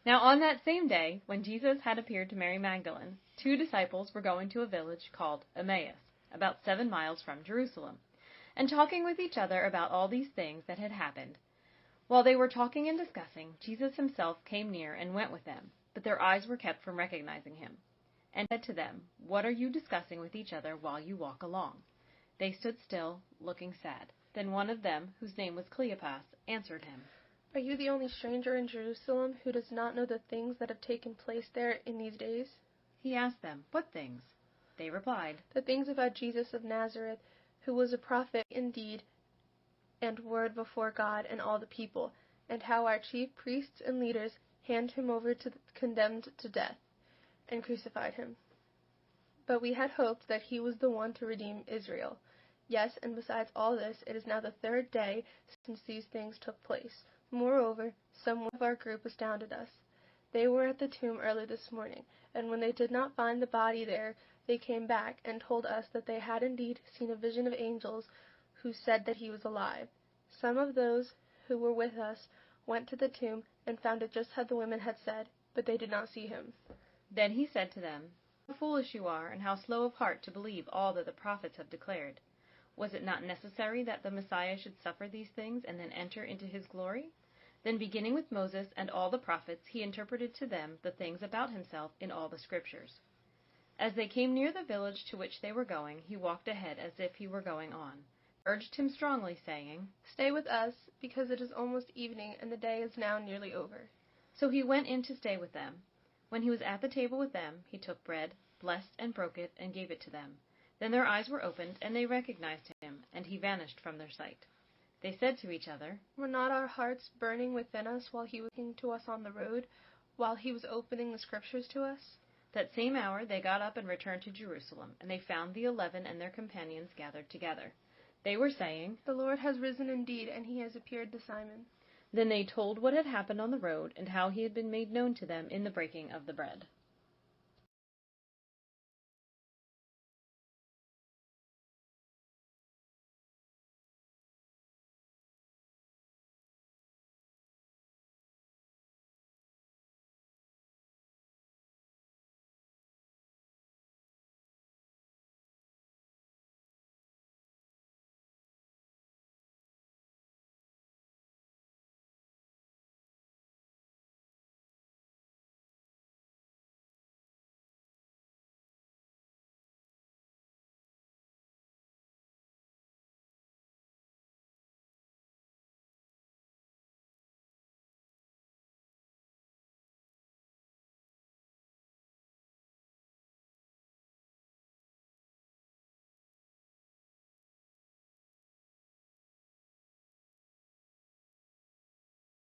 Now on that same day, when Jesus had appeared to Mary Magdalene, 2 disciples were going to a village called Emmaus, about 7 miles from Jerusalem, and talking with each other about all these things that had happened. While they were talking and discussing, Jesus himself came near and went with them, but their eyes were kept from recognizing him, and said to them, "What are you discussing with each other while you walk along?" They stood still, looking sad. Then one of them, whose name was Cleopas, answered him, "Are you the only stranger in Jerusalem who does not know the things that have taken place there in these days?" He asked them, "What things?" They replied, "The things about Jesus of Nazareth, who was a prophet in deed and word before God and all the people, and how our chief priests and leaders handed him over to condemned to death, and crucified him. But we had hoped that he was the one to redeem Israel. Yes, and besides all this, it is now the 3rd day since these things took place. Moreover, some of our group astounded us. They were at the tomb early this morning, and when they did not find the body there, they came back and told us that they had indeed seen a vision of angels who said that he was alive. Some of those who were with us went to the tomb and found it just how the women had said, but they did not see him." Then he said to them, "How foolish you are, and how slow of heart to believe all that the prophets have declared. Was it not necessary that the Messiah should suffer these things and then enter into his glory?" Then beginning with Moses and all the prophets, he interpreted to them the things about himself in all the Scriptures. As they came near the village to which they were going, he walked ahead as if he were going on, urged him strongly, saying, "Stay with us, because it is almost evening, and the day is now nearly over." So he went in to stay with them. When he was at the table with them, he took bread, blessed and broke it, and gave it to them. Then their eyes were opened, and they recognized him, and he vanished from their sight. They said to each other, "Were not our hearts burning within us while he was speaking to us on the road, while he was opening the Scriptures to us?" That same hour they got up and returned to Jerusalem, and they found the 11 and their companions gathered together. They were saying, "The Lord has risen indeed, and he has appeared to Simon." Then they told what had happened on the road, and how he had been made known to them in the breaking of the bread.